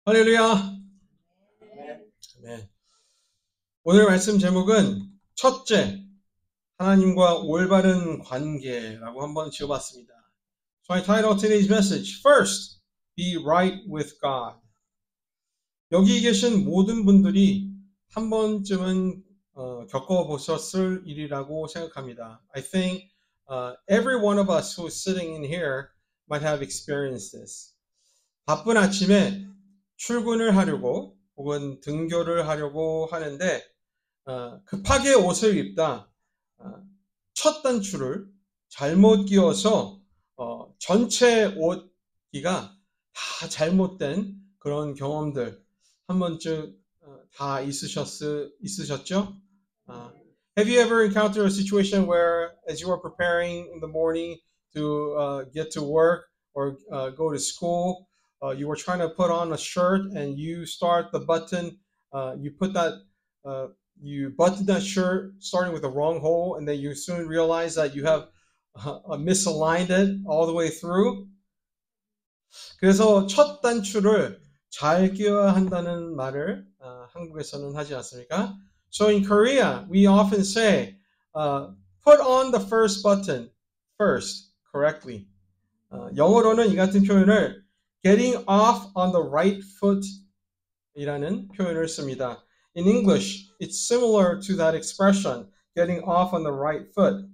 할렐루야. 네. 오늘 말씀 제목은 첫째, 하나님과 올바른 관계라고 한번 지어봤습니다. So I titled today's message, First, be right with God. 여기 계신 모든 분들이 한 번쯤은 겪어보셨을 일이라고 생각합니다. I think every one of us who's sitting in here might have experienced this. 바쁜 아침에 출근을 하려고 혹은 등교를 하려고 하는데 급하게 옷을 입다 첫 단추를 잘못 끼워서 전체 옷기가 다 잘못된 그런 경험들 한 번쯤 다 있으셨죠? Have you ever encountered a situation where as you were preparing in the morning to get to work or go to school, you were trying to put on a shirt and you start the button, you button that shirt starting with the wrong hole, and then you soon realize that you have misaligned it all the way through. 그래서 첫 단추를 잘 끼워야 한다는 말을 한국에서는 하지 않습니까? So in Korea, we often say, put on the first button first, correctly. 영어로는 이 같은 표현을 getting off on the right foot 이라는 표현을 씁니다. In English, it's similar to that expression, getting off on the right foot.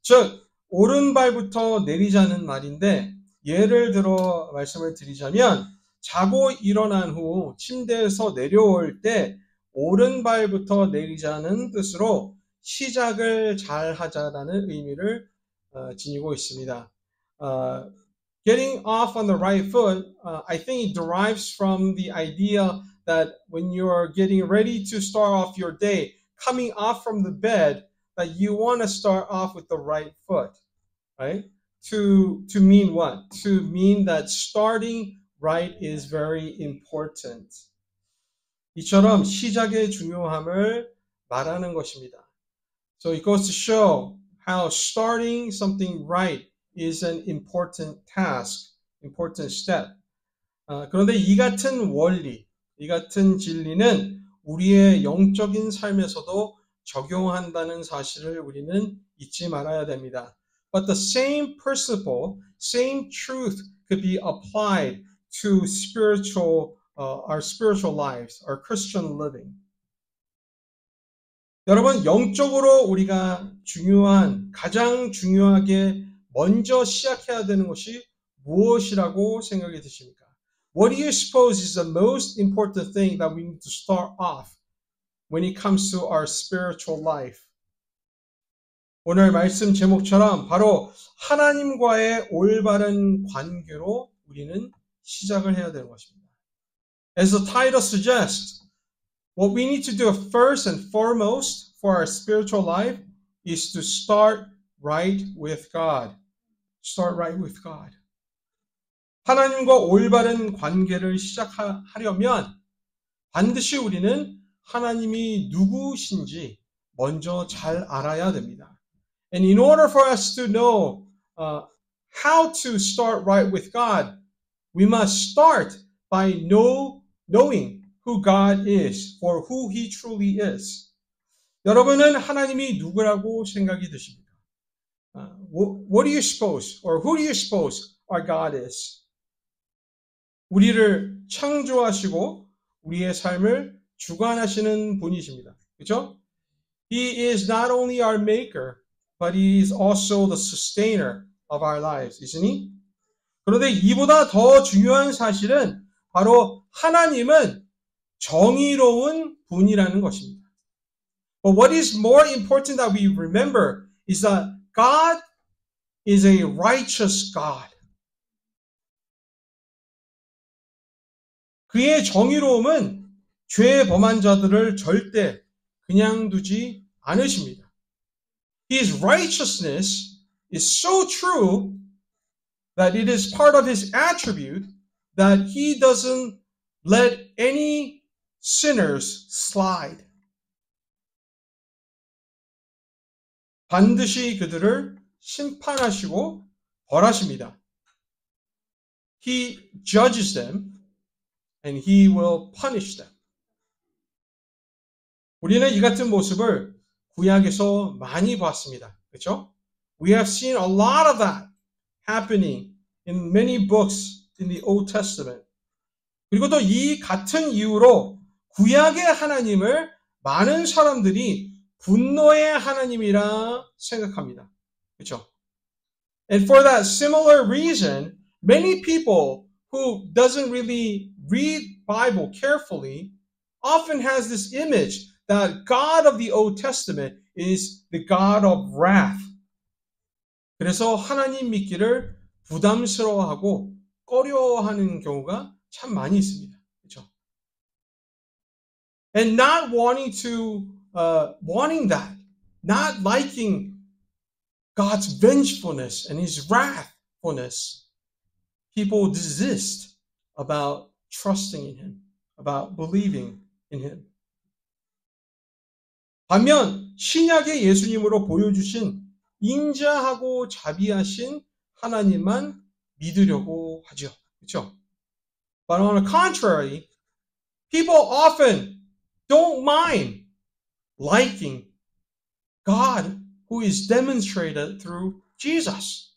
즉, 오른발부터 내리자는 말인데 예를 들어 말씀을 드리자면 자고 일어난 후 침대에서 내려올 때 오른발부터 내리자는 뜻으로 시작을 잘 하자라는 의미를 지니고 있습니다. Getting off on the right foot, I think it derives from the idea that when you're getting ready to start off your day, coming off from the bed, that you want to start off with the right foot, right? To mean what? To mean that starting right is very important. 이처럼 시작의 중요함을 말하는 것입니다. So it goes to show how starting something right is an important task, important step. 그런데 이 같은 원리, 이 같은 진리는 우리의 영적인 삶에서도 적용한다는 사실을 우리는 잊지 말아야 됩니다. But the same principle, same truth could be applied to our spiritual lives, our Christian living. 여러분, 영적으로 우리가 가장 중요하게 먼저 시작해야 되는 것이 무엇이라고 생각이 드십니까? What do you suppose is the most important thing that we need to start off when it comes to our spiritual life? 오늘 말씀 제목처럼 바로 하나님과의 올바른 관계로 우리는 시작을 해야 되는 것입니다. As the title suggests, what we need to do first and foremost for our spiritual life is to start right with God. Start right with God. 하나님과 올바른 관계를 시작하려면 반드시 우리는 하나님이 누구신지 먼저 잘 알아야 됩니다. And in order for us to know how to start right with God, we must start by knowing who God is, for who He truly is. 여러분은 하나님이 누구라고 생각이 드십니까? What do you suppose, or who do you suppose our God is? 우리를 창조하시고 우리의 삶을 주관하시는 분이십니다. 그렇죠? He is not only our maker, but He is also the sustainer of our lives, isn't He? 그런데 이보다 더 중요한 사실은 바로 하나님은 정의로운 분이라는 것입니다. But what is more important that we remember is that God is a righteous God. 그의 정의로움은 죄 범한 자들을 절대 그냥 두지 않으십니다. His righteousness is so true that it is part of His attribute that He doesn't let any sinners slide. 반드시 그들을 심판하시고 벌하십니다. He judges them and he will punish them. 우리는 이 같은 모습을 구약에서 많이 봤습니다. 그렇죠? We have seen a lot of that happening in many books in the Old Testament. 그리고 또 이 같은 이유로 구약의 하나님을 많은 사람들이 분노의 하나님이라 생각합니다. 그렇죠? And for that similar reason, many people who doesn't really read Bible carefully often has this image that God of the Old Testament is the God of wrath. 그래서 하나님 믿기를 부담스러워하고 꺼려하는 경우가 참 많이 있습니다. 그렇죠? And not wanting that, not liking God's vengefulness and his wrathfulness, people desist about trusting in him, about believing in him. 반면 신약의 예수님으로 보여주신 인자하고 자비하신 하나님만 믿으려고 하죠. 그렇죠? But on the contrary, people often don't mind liking God who is demonstrated through Jesus,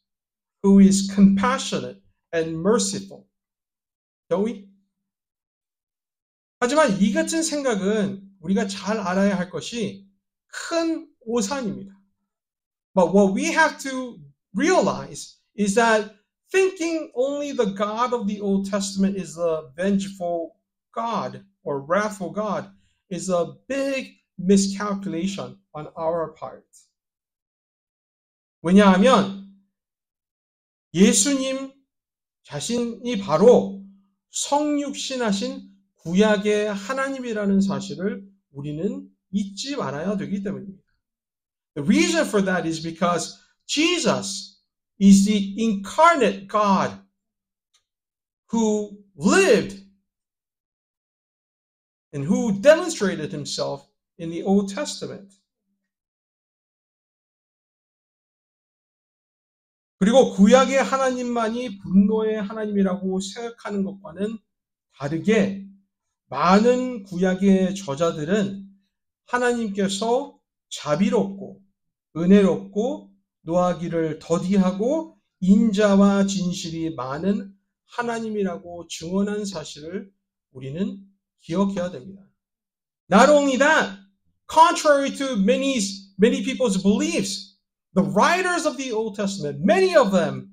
who is compassionate and merciful. Don't we? 하지만 이 같은 생각은 우리가 잘 알아야 할 것이 큰 오산입니다. But what we have to realize is that thinking only the God of the Old Testament is a vengeful God or wrathful God is a big miscalculation on our part. 왜냐하면 예수님 자신이 바로 성육신하신 구약의 하나님이라는 사실을 우리는 잊지 말아야 되기 때문입니다. The reason for that is because Jesus is the incarnate God who lived and who demonstrated himself in the Old Testament. 그리고 구약의 하나님만이 분노의 하나님이라고 생각하는 것과는 다르게 많은 구약의 저자들은 하나님께서 자비롭고 은혜롭고 노하기를 더디하고 인자와 진실이 많은 하나님이라고 증언한 사실을 우리는 기억해야 됩니다. Not only that, contrary to many people's beliefs, the writers of the Old Testament, many of them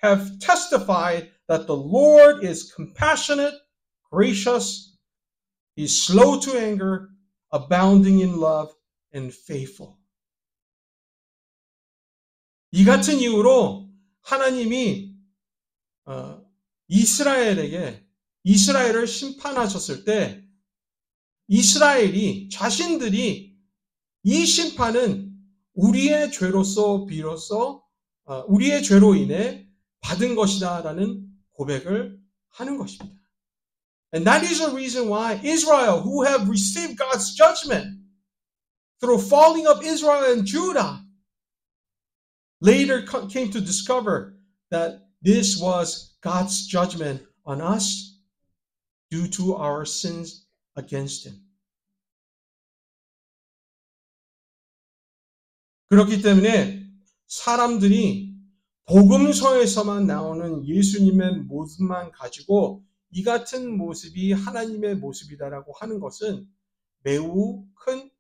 have testified that the Lord is compassionate, gracious, he's slow to anger, abounding in love, and faithful. 이 같은 이유로 하나님이 이스라엘을 심판하셨을 때 이스라엘이 자신들이 이 심판은 우리의 죄로서 비로소 우리의 죄로 인해 받은 것이다라는 고백을 하는 것입니다. And that is the reason why Israel, who have received God's judgment through falling of Israel and Judah, later came to discover that this was God's judgment on us due to our sins against him. 그렇기 때문에 사람들이 복음서에서만 나오는 예수님의 모습만 가지고 이 같은 모습이 하나님의 모습이다라고 하는 것은 매우 큰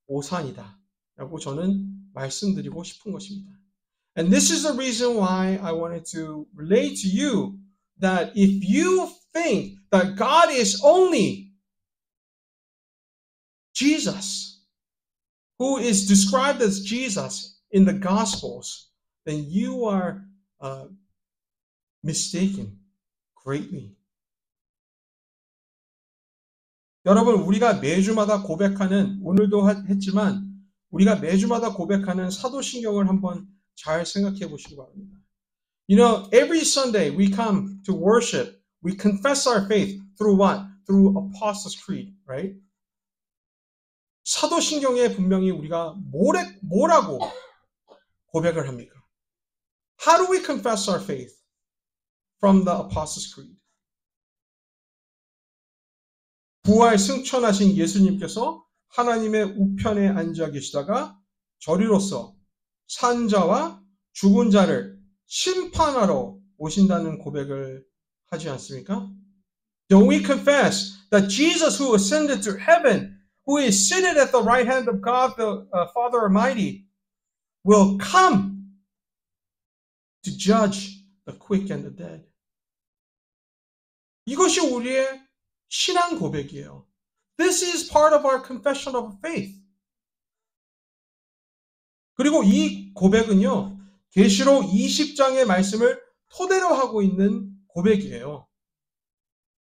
오산이다라고 저는 말씀드리고 싶은 것입니다. And this is the reason why I wanted to relate to you that if you think that God is only Jesus, who is described as Jesus in the Gospels, then you are mistaken greatly. 여러분, 우리가 매주마다 고백하는, 오늘도 했지만 우리가 매주마다 고백하는 사도신경을 한번 잘 생각해 보시기 바랍니다. You know, every Sunday we come to worship, we confess our faith through what? Through Apostles' Creed, right? 사도신경에 분명히 우리가 뭐라고 고백을 합니까? How do we confess our faith from the Apostles' Creed? 부활 승천하신 예수님께서 하나님의 우편에 앉아 계시다가 저리로서 산자와 죽은 자를 심판하러 오신다는 고백을 하지 않습니까? Don't we confess that Jesus who ascended to heaven, who is seated at the right hand of God the Father Almighty, will come to judge the quick and the dead. 이것이 우리의 신앙 고백이에요. This is part of our confession of faith. 그리고 이 고백은요, 계시록 20장의 말씀을 토대로 하고 있는 고백이에요.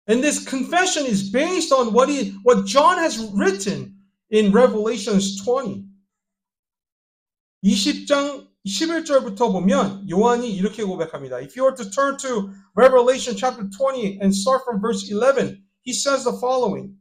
And this confession is based on what John has written in Revelations 20. 20장 11절부터 보면 요한이 이렇게 고백합니다. If you were to turn to Revelation chapter 20 and start from verse 11, he says the following.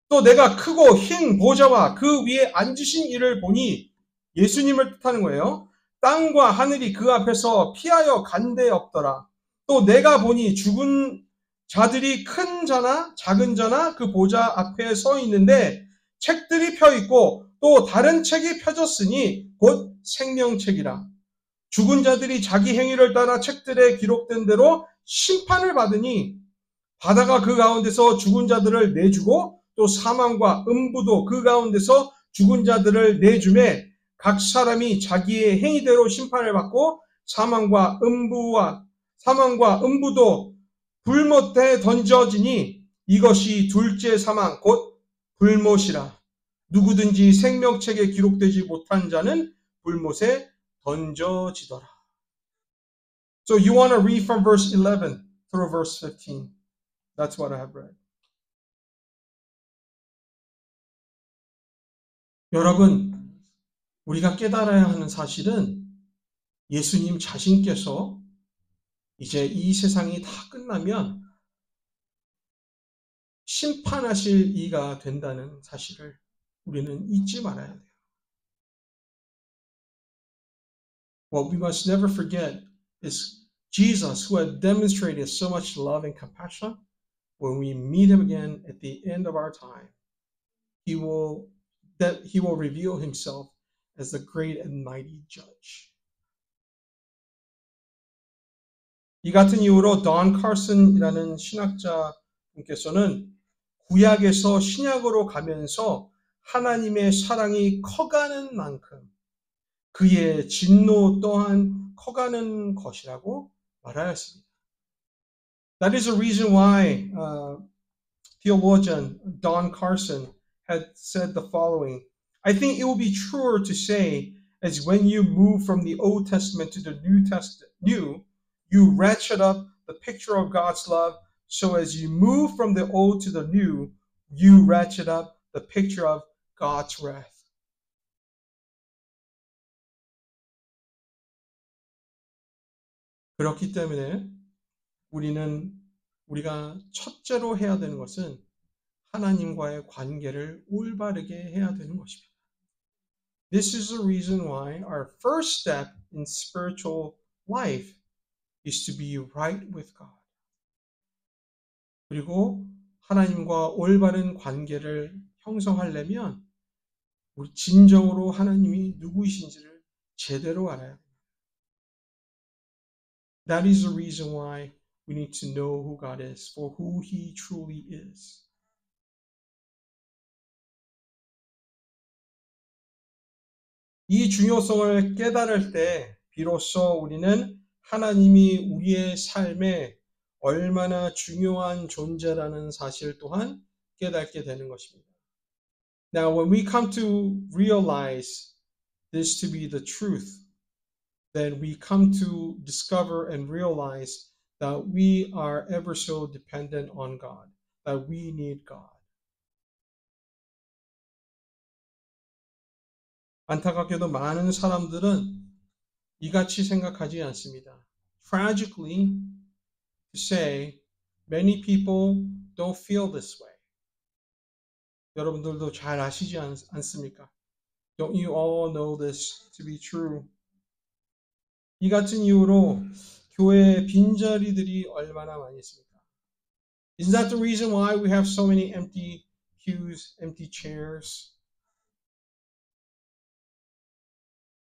또 내가 크고 흰 보좌와 그 위에 앉으신 이를 보니 예수님을 뜻하는 거예요. 땅과 하늘이 그 앞에서 피하여 간 데 없더라. 또 내가 보니 죽은 자들이 큰 자나 작은 자나 그 보좌 앞에 서 있는데 책들이 펴 있고 또 다른 책이 펴졌으니 곧 생명책이라. 죽은 자들이 자기 행위를 따라 책들에 기록된 대로 심판을 받으니 바다가 그 가운데서 죽은 자들을 내주고 또 사망과 음부도 그 가운데서 죽은 자들을 내주매 각 사람이 자기의 행위대로 심판을 받고 사망과 음부도 불못에 던져지니 이것이 둘째 사망 곧 불못이라. 누구든지 생명책에 기록되지 못한 자는 불못에 던져지더라. So you want to read from verse 11 through verse 15. That's what I have read. 여러분, 우리가 깨달아야 하는 사실은 예수님 자신께서 이제 이 세상이 다 끝나면 심판하실 이가 된다는 사실을 우리는 잊지 말아야 돼요. What we must never forget is Jesus, who had demonstrated so much love and compassion, when we meet him again at the end of our time, he will reveal himself as the great and mighty judge. 이 같은 이유로 돈 카슨이라는 신학자 분께서는 구약에서 신약으로 가면서 하나님의 사랑이 커가는 만큼 그의 진노 또한 커가는 것이라고 말하였습니다. That is the reason why theologian Don Carson had said the following. I think it would be truer to say as when you move from the Old Testament to the New, you ratchet up the picture of God's love. So as you move from the old to the new, you ratchet up the picture of God's wrath. 그렇기 때문에 우리가 첫째로 해야 되는 것은 하나님과의 관계를 올바르게 해야 되는 것입니다. This is the reason why our first step in spiritual life is to be right with God. 그리고 하나님과 올바른 관계를 형성하려면 우리 진정으로 하나님이 누구이신지를 제대로 알아야 합니다. That is the reason why we need to know who God is, for who He truly is. 이 중요성을 깨달을 때 비로소 우리는 하나님이 우리의 삶에 얼마나 중요한 존재라는 사실 또한 깨닫게 되는 것입니다. Now, when we come to realize this to be the truth, then we come to discover and realize that we are ever so dependent on God, that we need God. 안타깝게도 많은 사람들은 이같이 생각하지 않습니다. Tragically, to say, many people don't feel this way. 여러분들도 잘 아시지 않습니까? Don't you all know this to be true? 이 같은 이유로 교회에 빈자리들이 얼마나 많이 있습니까? Isn't that the reason why we have so many empty pews, empty chairs?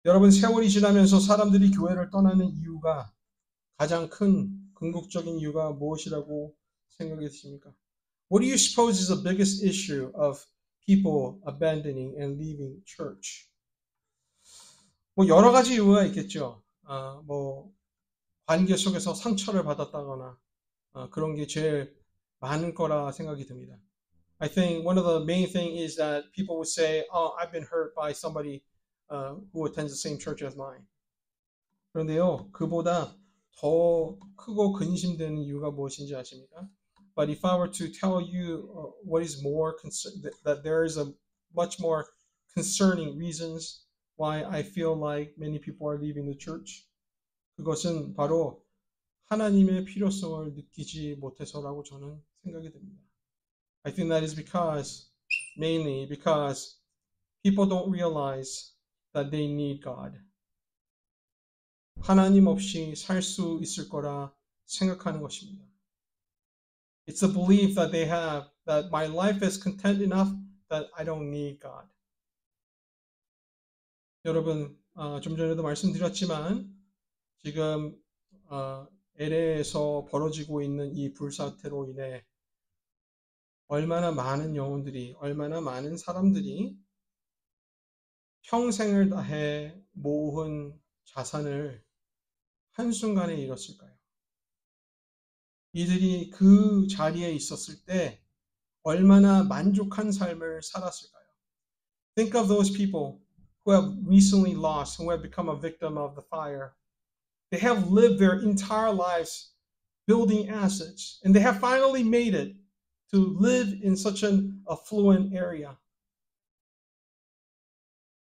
여러분, 세월이 지나면서 사람들이 교회를 떠나는 이유가 가장 큰 궁극적인 이유가 무엇이라고 생각하십니까? What do you suppose is the biggest issue of people abandoning and leaving church? 뭐 여러 가지 이유가 있겠죠. 뭐 관계 속에서 상처를 받았다거나 그런 게 제일 많은 거라 생각이 듭니다. I think one of the main thing is that people would say, "Oh, I've been hurt by somebody who attends the same church as mine." 그런데요, 그보다 더 크고 근심되는 이유가 무엇인지 아십니까? But if I were to tell you what is more that there is a much more concerning reasons why I feel like many people are leaving the church, 그것은 바로 하나님의 필요성을 느끼지 못해서라고 저는 생각이 듭니다. I think that is mainly because people don't realize that they need God. 하나님 없이 살 수 있을 거라 생각하는 것입니다. It's a belief that they have that my life is content enough that I don't need God. 여러분, 좀 전에도 말씀드렸지만 지금 LA에서 벌어지고 있는 이 불사태로 인해 얼마나 많은 영혼들이, 얼마나 많은 사람들이 평생을 다해 모은 자산을 한순간에 잃었을까요? 이들이 그 자리에 있었을 때 얼마나 만족한 삶을 살았을까요? Think of those people who have recently lost, who have become a victim of the fire. They have lived their entire lives building assets, and they have finally made it to live in such an affluent area.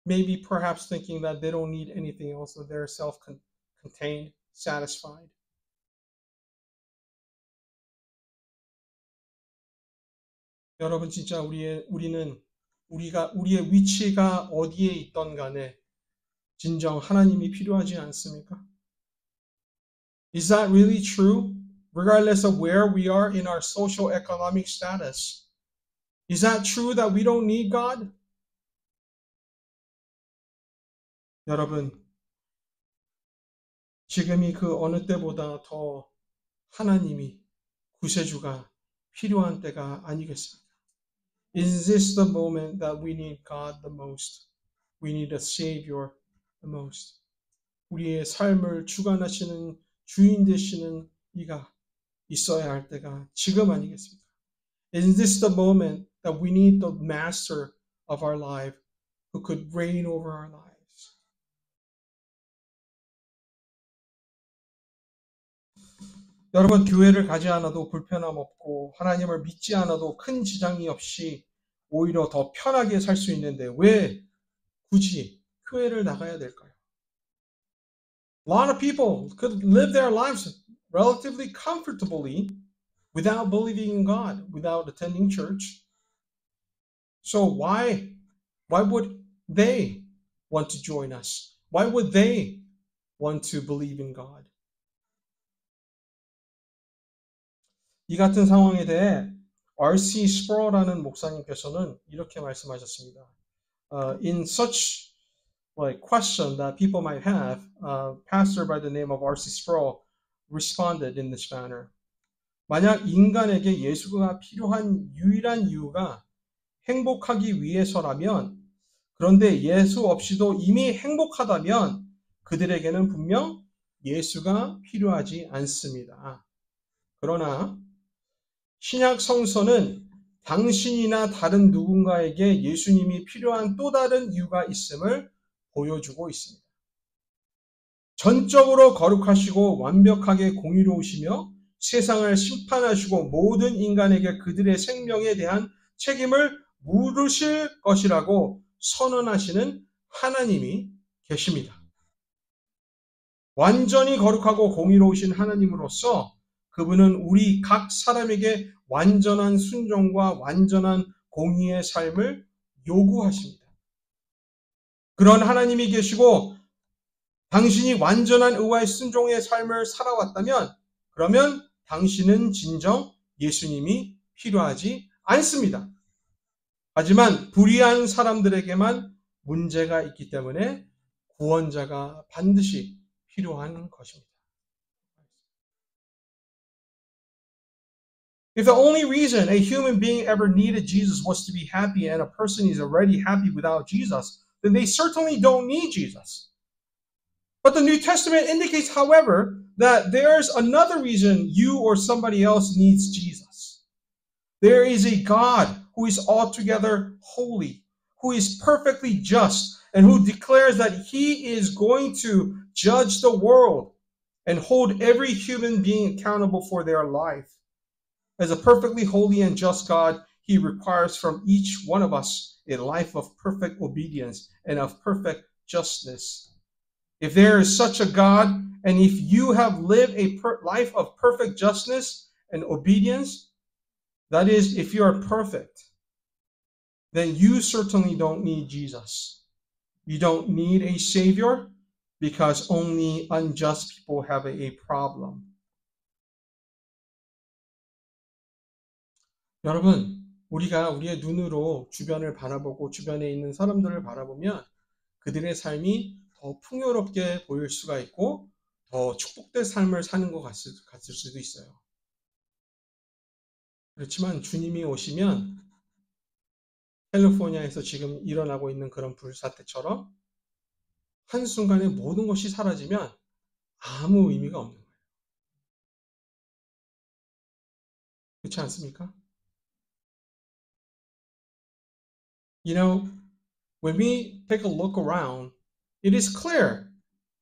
Maybe perhaps thinking that they don't need anything else, that they're self-contained, satisfied. 여러분, 진짜 우리의 위치가 어디에 있던 간에 진정 하나님이 필요하지 않습니까? Is that really true? Regardless of where we are in our social economic status. Is that true that we don't need God? 여러분, 지금이 그 어느 때보다 더 하나님이 구세주가 필요한 때가 아니겠습니까? Is this the moment that we need God the most? We need a Savior the most. 우리의 삶을 주관하시는 주인 되시는 이가 있어야 할 때가 지금 아니겠습니까? Is this the moment that we need the master of our life who could reign over our lives? 여러분, 교회를 가지 않아도 불편함 없고 하나님을 믿지 않아도 큰 지장이 없이 오히려 더 편하게 살 수 있는데 왜 굳이 교회를 나가야 될까요? A lot of people could live their lives relatively comfortably without believing in God, without attending church. So why would they want to join us? Why would they want to believe in God? 이 같은 상황에 대해 R.C. Sproul라는 목사님께서는 이렇게 말씀하셨습니다. In such question that people might have, a pastor by the name of R.C. Sproul responded in this manner. 만약 인간에게 예수가 필요한 유일한 이유가 행복하기 위해서라면, 그런데 예수 없이도 이미 행복하다면 그들에게는 분명 예수가 필요하지 않습니다. 그러나 신약 성서는 당신이나 다른 누군가에게 예수님이 필요한 또 다른 이유가 있음을 보여주고 있습니다. 전적으로 거룩하시고 완벽하게 공의로우시며 세상을 심판하시고 모든 인간에게 그들의 생명에 대한 책임을 물으실 것이라고 선언하시는 하나님이 계십니다. 완전히 거룩하고 공의로우신 하나님으로서 그분은 우리 각 사람에게 완전한 순종과 완전한 공의의 삶을 요구하십니다. 그런 하나님이 계시고 당신이 완전한 의와의 순종의 삶을 살아왔다면 그러면 당신은 진정 예수님이 필요하지 않습니다. 하지만 불의한 사람들에게만 문제가 있기 때문에 구원자가 반드시 필요한 것입니다. If the only reason a human being ever needed Jesus was to be happy and a person is already happy without Jesus, then they certainly don't need Jesus. But the New Testament indicates, however, that there's another reason you or somebody else needs Jesus. There is a God who is altogether holy, who is perfectly just, and who declares that he is going to judge the world and hold every human being accountable for their life. As a perfectly holy and just God, he requires from each one of us a life of perfect obedience and of perfect justness. If there is such a God, and if you have lived a life of perfect justness and obedience, that is, if you are perfect, then you certainly don't need Jesus. You don't need a Savior because only unjust people have a problem. 여러분, 우리가 우리의 눈으로 주변을 바라보고 주변에 있는 사람들을 바라보면 그들의 삶이 더 풍요롭게 보일 수가 있고 더 축복된 삶을 사는 것 같을 수도 있어요. 그렇지만 주님이 오시면 캘리포니아에서 지금 일어나고 있는 그런 불사태처럼 한순간에 모든 것이 사라지면 아무 의미가 없는 거예요. 그렇지 않습니까? You know, when we take a look around, it is clear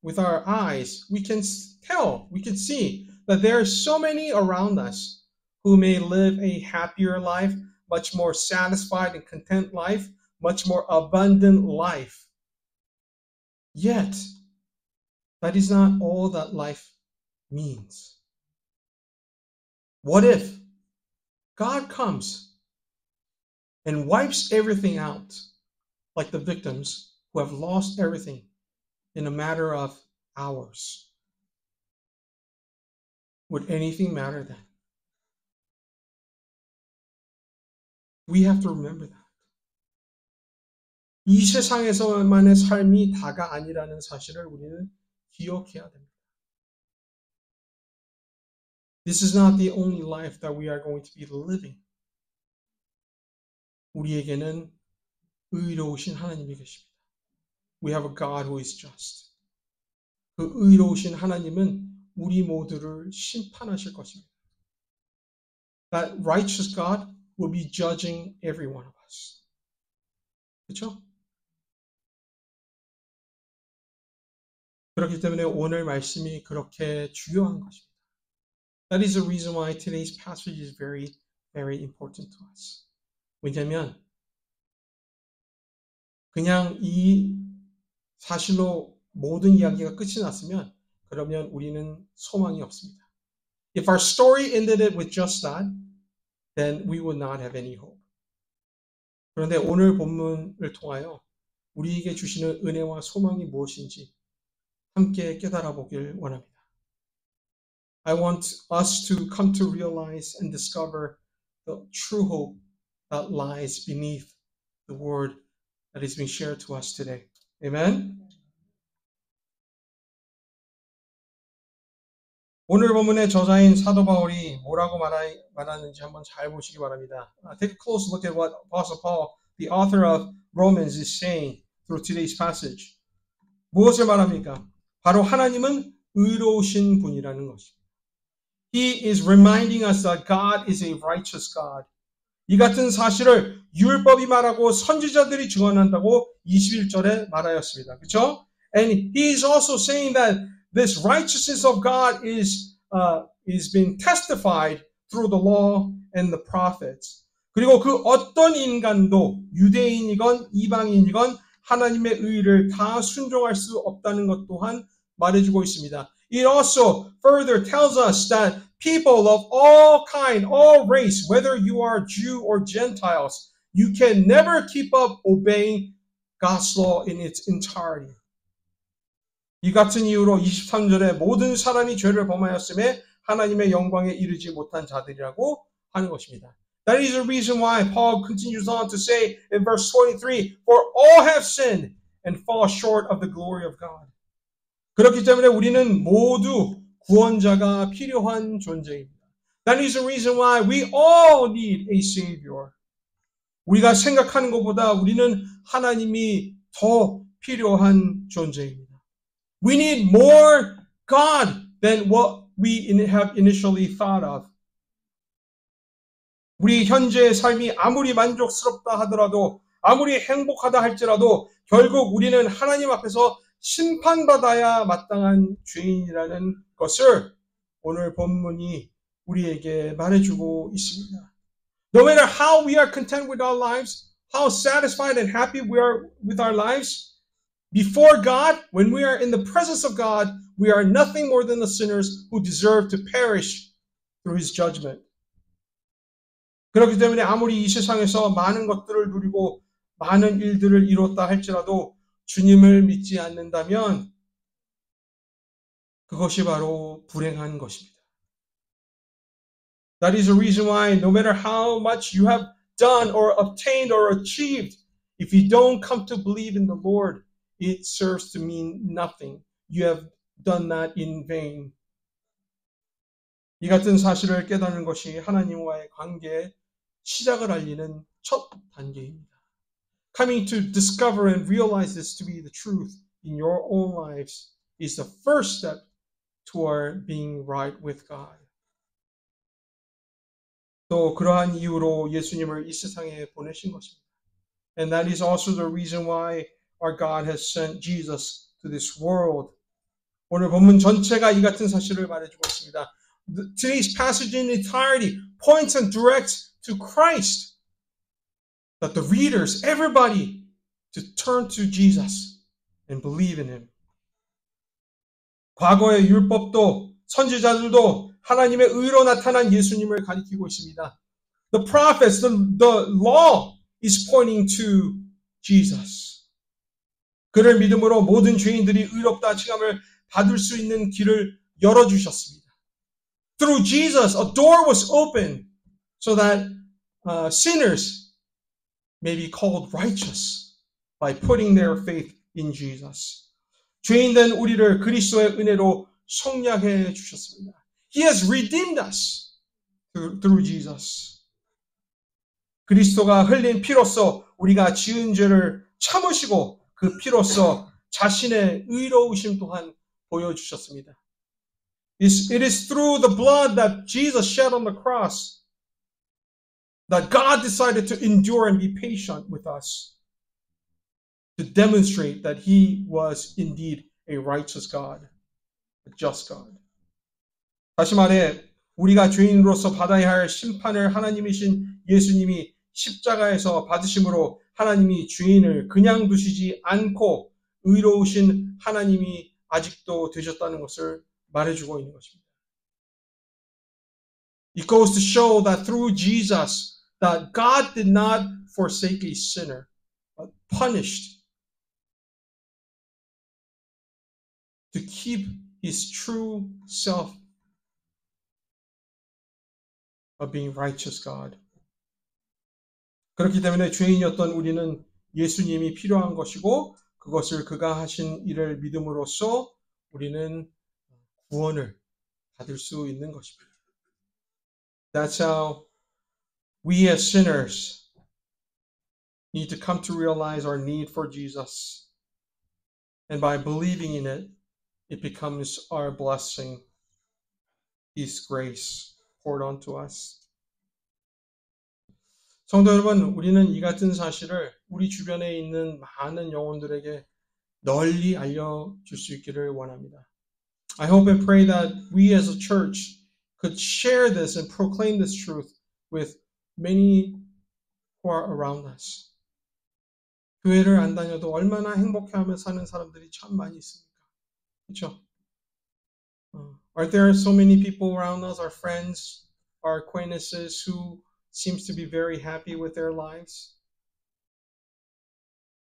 with our eyes, we can tell, we can see that there are so many around us who may live a happier life, much more satisfied and content life, much more abundant life. Yet, that is not all that life means. What if God comes and wipes everything out, like the victims who have lost everything in a matter of hours? Would anything matter then? We have to remember that. 이 세상에서만의 삶이 다가 아니라는 사실을 우리는 기억해야 됩니다. This is not the only life that we are going to be living. 우리에게는 의로우신 하나님이 계십니다. We have a God who is just. 그 의로우신 하나님은 우리 모두를 심판하실 것입니다. That righteous God will be judging every one of us. 그렇죠? 그렇기 때문에 오늘 말씀이 그렇게 중요한 것입니다. That is the reason why today's passage is very, very important to us. 왜냐하면 그냥 이 사실로 모든 이야기가 끝이 났으면 그러면 우리는 소망이 없습니다. If our story ended it with just that, then we would not have any hope. 그런데 오늘 본문을 통하여 우리에게 주시는 은혜와 소망이 무엇인지 함께 깨달아 보길 원합니다. I want us to come to realize and discover the true hope that lies beneath the word that is being shared to us today. Amen? 오늘 본문의 저자인 사도 바울이 뭐라고 말하는지 한번 잘 보시기 바랍니다. Take a close look at what Apostle Paul, the author of Romans, is saying through today's passage. 무엇을 말합니까? 바로 하나님은 의로우신 분이라는 것입니다. He is reminding us that God is a righteous God. 이 같은 사실을 율법이 말하고 선지자들이 증언한다고 21절에 말하였습니다. 그렇죠? And he is also saying that this righteousness of God is being testified through the law and the prophets. 그리고 그 어떤 인간도 유대인이건 이방인이건 하나님의 의를 다 순종할 수 없다는 것 또한 말해주고 있습니다. It also further tells us that people of all kind, all race, whether you are Jew or Gentiles, you can never keep up obeying God's law in its entirety. 이 같은 이유로 23절에 모든 사람이 죄를 범하였음에 하나님의 영광에 이르지 못한 자들이라고 하는 것입니다. That is the reason why Paul continues on to say in verse 23, For all have sinned and fall short of the glory of God. 그렇기 때문에 우리는 모두 구원자가 필요한 존재입니다. That is the reason why we all need a Savior. 우리가 생각하는 것보다 우리는 하나님이 더 필요한 존재입니다. We need more God than what we have initially thought of. 우리 현재의 삶이 아무리 만족스럽다 하더라도, 아무리 행복하다 할지라도 결국 우리는 하나님 앞에서 심판받아야 마땅한 죄인이라는 것을 오늘 본문이 우리에게 말해주고 있습니다. No matter how we are content with our lives, how satisfied and happy we are with our lives, before God, when we are in the presence of God, we are nothing more than the sinners who deserve to perish through His judgment. 그렇기 때문에 아무리 이 세상에서 많은 것들을 누리고 많은 일들을 이뤘다 할지라도 주님을 믿지 않는다면 그것이 바로 불행한 것입니다. That is the reason why no matter how much you have done or obtained or achieved, if you don't come to believe in the Lord, it serves to mean nothing. You have done that in vain. 이 같은 사실을 깨닫는 것이 하나님과의 관계의 시작을 알리는 첫 단계입니다. Coming to discover and realize this to be the truth in your own lives is the first step toward being right with God. 또 그러한 이유로 예수님을 이 세상에 보내신 것입니다. And that is also the reason why our God has sent Jesus to this world. 오늘 본문 전체가 이 같은 사실을 말해주고 있습니다. Today's passage in entirety points and directs to Christ. That the readers, everybody, to turn to Jesus and believe in Him. 과거의 율법도 선지자들도 하나님의 의로 나타난 예수님을 가리키고 있습니다. The prophets, the law is pointing to Jesus. 그를 믿음으로 모든 죄인들이 의롭다 칭함을 받을 수 있는 길을 열어주셨습니다. Through Jesus, a door was opened so that sinners may be called righteous by putting their faith in Jesus. 죄인된 우리를 그리스도의 은혜로 속량해 주셨습니다. He has redeemed us through Jesus. 그리스도가 흘린 피로써 우리가 지은 죄를 참으시고 그 피로써 자신의 의로우심 또한 보여주셨습니다. It is through the blood that Jesus shed on the cross that God decided to endure and be patient with us to demonstrate that He was indeed a righteous God, a just God. 다시 말해 우리가 죄인으로서 받아야 할 심판을 하나님이신 예수님이 십자가에서 받으심으로 하나님이 죄인을 그냥 두시지 않고 의로우신 하나님이 아직도 되셨다는 것을 말해주고 있는 것입니다. It goes to show that through Jesus that God did not forsake a sinner, but punished to keep His true self of being righteous God. 그렇기 때문에 죄인이었던 우리는 예수님이 필요한 것이고 그것을 그가 하신 일을 믿음으로써 우리는 구원을 받을 수 있는 것입니다. That's how we as sinners need to come to realize our need for Jesus. And by believing in it, it becomes our blessing, His grace poured onto us. 성도 여러분, 우리는 이 같은 사실을 우리 주변에 있는 많은 영혼들에게 널리 알려줄 수 있기를 원합니다. I hope and pray that we as a church could share this and proclaim this truth with many who are around us. 교회를 안 다녀도 얼마나 행복해하며 사는 사람들이 참 많이 있습니까? 그렇죠? Are there so many people around us, our friends, our acquaintances who seems to be very happy with their lives?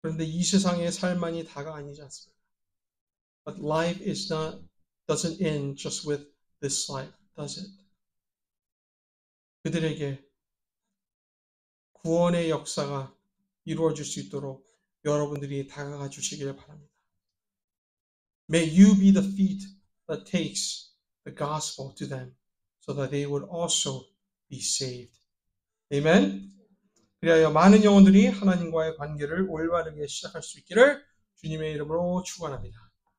그런데 이 세상의 삶만이 다가 아니지 않습니까? But life doesn't end just with this life, does it? 그들에게 구원의 역사가 이루어질 수 있도록 여러분들이 다가가 주시길 바랍니다. May you be the feet that takes the gospel to them so that they would also be saved. Amen. 그리하여 많은 영혼들이 하나님과의 관계를 올바르게 시작할 수 있기를 주님의 이름으로 축원합니다.